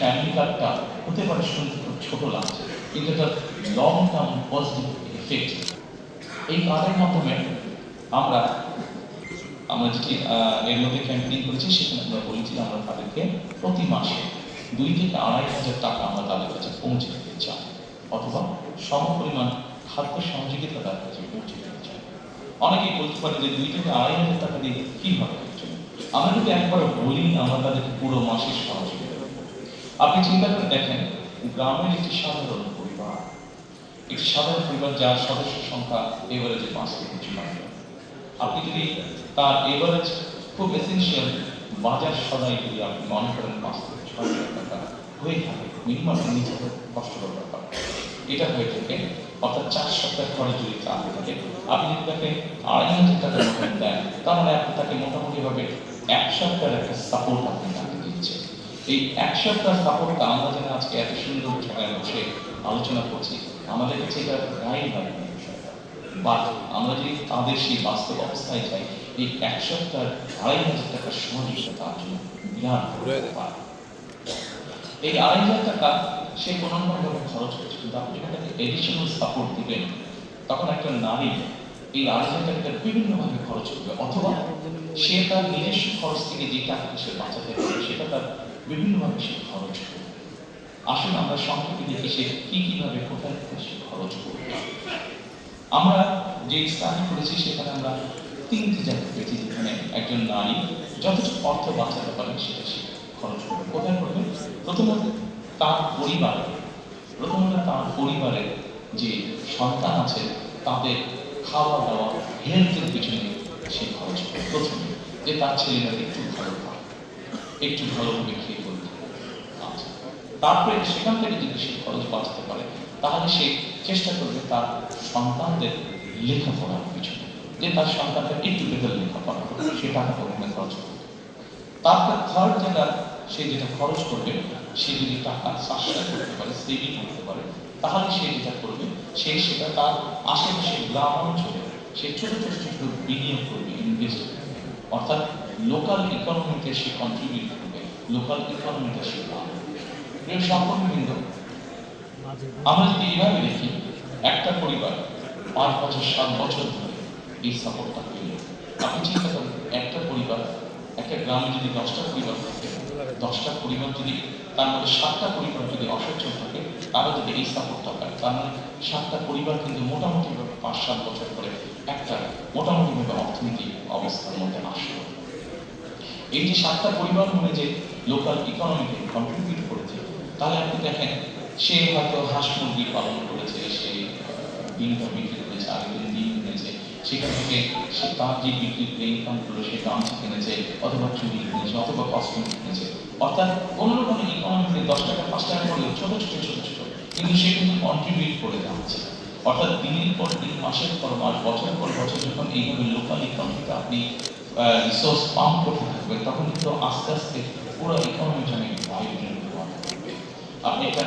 Family কার্ডটা হতে পারে শুনতে খুব ছোট লাগছে, কিন্তু এটা লং টার্ম পজিটিভ এফেক্ট। এই কার্ডের মাধ্যমে আমরা আমরা যেটি এর মধ্যে ক্যাম্পেইন করেছি, সেখানে আমরা বলেছি আমরা তাদেরকে প্রতি মাসে 2 থেকে 2,500 টাকা আমরা তাদের কাছে পৌঁছে দিতে চাই, অথবা সমপরিমাণ খাদ্য সহযোগিতা তাদের কাছে পৌঁছে দিতে চাই। অনেকেই বলতে পারে যে 2 থেকে 2,500 টাকা দিয়ে কি হবে? আমরা যদি একবার বলি আমরা তাদেরকে পুরো মাসের সহযোগিতা দেবো। আপনি চিন্তা করে দেখেন, গ্রামের একটি সাধারণ পরিবার, যার সদস্য সংখ্যা এভারেজে 5 থেকে 6 জন। আপনি যদি তার এভারেজ খুব এসেনশিয়াল বাজার সদাই যদি আপনি মনে করেন 5 থেকে 6 হাজার টাকা হয়ে থাকে, মিনিমাম নিচে কষ্টকর ব্যাপার এটা হয়ে থাকে, অর্থাৎ 4 সপ্তাহ খরচ যদি চাপ থাকে, আপনি যদি তাকে 2,500 টাকার মতন দেন, তার মানে আপনি তাকে মোটামুটিভাবে 1 সপ্তাহের একটা সাপোর্ট আপনি তাকে দিচ্ছেন। এই 1 সপ্তাহ সাপোর্টটা আমরা যেন আজকে এত সুন্দর জায়গায় বসে আলোচনা করছি, আমাদের কাছে এটা গাইড হয় বা আমরা যদি তাদের সেই বাস্তব অবস্থায় যাই, এই 1 সপ্তাহ 2,500 টাকার সহযোগিতা তার জন্য বিরাট ব্যাপার। এই 2,500 টাকা সে কোনোভাবে খরচ করছে, কিন্তু আপনি যখন তাকে এডিশনাল সাপোর্ট দিবেন, তখন একটা নারী এই 2,500 টাকা বিভিন্নভাবে খরচ করবে, অথবা সে তার নিজস্ব খরচ থেকে যে টাকাটা সে বাঁচাতে পারবে সেটা তার বিভিন্নভাবে সে খরচ করবে। আসলে আমরা সংক্ষেপে দেখি সে কিভাবে কোথায় সে খরচ করবে। আমরা যে স্টাডি করেছি সেখানে আমরা 3টি জায়গা পেয়েছি যেখানে একজন নারী যথেষ্ট অর্থ বাঁচাতে পারেন সেটা সে খরচ করবে। কোথায় করবে? প্রথমত তার পরিবারের যে সন্তান আছে তাদের খাওয়া দাওয়া হেলথের পিছনে সে খরচ করবে। প্রথমে যে তার ছেলেরা একটু ভালো খায়, একটু ভালোভাবে খেয়ে করবে। আচ্ছা, তারপরে সেখান থেকে যদি সে খরচ বাঁচাতে পারে, তাহলে সে চেষ্টা করবে তার সন্তানদের লেখাপড়ার পিছনে, যে তার সন্তানদের একটু বেটার লেখাপড়া করবে, সে টাকাটা ওখানে খরচ করবে। তারপর থার্ড জায়গা সে যেটা খরচ করবে, সে যদি টাকা সাশ্রয় করতে পারে, সেভিং করতে পারে, তাহলে সে যেটা করবে সেটা তার আশেপাশে গ্রাম অঞ্চলে সে ছোট বিনিয়োগ করবে, ইনভেস্ট করবে, অর্থাৎ লোকাল ইকোনমিতে সে কন্ট্রিবিউট করবে, লোকাল ইকোনমিতে সে লাভ করবে। প্রিয় সহকর্মীবৃন্দ, আমরা যদি এইভাবে দেখি, একটা পরিবার 5 বছর 7 বছর ধরে এই সাপোর্টটা পেল। আপনি চিন্তা করেন, একটা পরিবার, একটা গ্রামে যদি 10টা পরিবার থাকে, 10টা পরিবার যদি তার মধ্যে 7টা পরিবার যদি অসচ্ছল থাকে, তারা যদি এই সাপোর্টটা পায়, তার মানে 7টা পরিবার কিন্তু মোটামুটিভাবে 5-7 বছর পরে একটা মোটামুটিভাবে অর্থনৈতিক অবস্থার মধ্যে আসলো। এই যে 7টা পরিবার মনে যে লোকাল ইকোনমিতে কন্ট্রিবিউট করেছে, তাহলে আপনি দেখেন সে হয়তো হাঁস মুরগি পালন করেছে, সে ডিমটা বিক্রি করেছে, আরেকদিন ডিম কিনেছে, সেখান থেকে সে তার যে বিক্রির ইনকাম করলো সে গামছা কিনেছে, অথবা চুড়ি কিনেছে, অথবা কসমেটিক কিনেছে, অর্থাৎ অন্যরকম ইকোনমিতে 10 টাকা 5 টাকা করে ছোট কিন্তু সে কিন্তু কন্ট্রিবিউট করে যাচ্ছে। অর্থাৎ দিনের পর দিন, মাসের পর মাস, বছরের পর বছর যখন এইভাবে লোকাল ইকোনমিতে আপনি রিসোর্স পাম্প করতে থাকবেন, তখন কিন্তু আস্তে আস্তে পুরো ইকোনমিটা অনেক ভাইব্রেন্ট হবে। আপনি একটা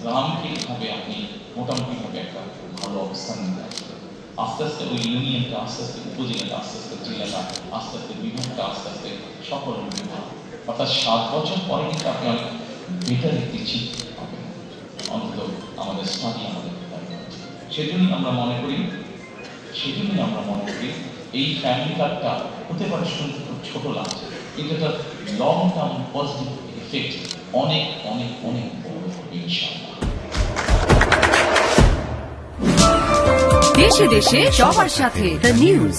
গ্রামকে এইভাবে আপনি মোটামুটিভাবে একটা ভালো অবস্থান নিতে আসবেন। আস্তে আস্তে ওই ইউনিয়নটা, আস্তে আস্তে উপজেলাটা, আস্তে আস্তে জেলাটা, আস্তে আস্তে বিভাগটা, আস্তে আস্তে সকল বিভাগ, অর্থাৎ 7 বছর পরে কিন্তু আপনি অনেক বেটার একটি চিন্তা পাবেন। অন্তত আমাদের স্টাডি আমাদের সেজন্যই আমরা মনে করি এই ফ্যামিলি কার্ডটা হতে পারে শুনতে খুব ছোট লাগছে, কিন্তু এটা লং টার্ম পজিটিভ এফেক্ট অনেক অনেক অনেক বড় হবে ইনশাআল্লাহ। দেশে দেশে সবার সাথে দ্য নিউজ।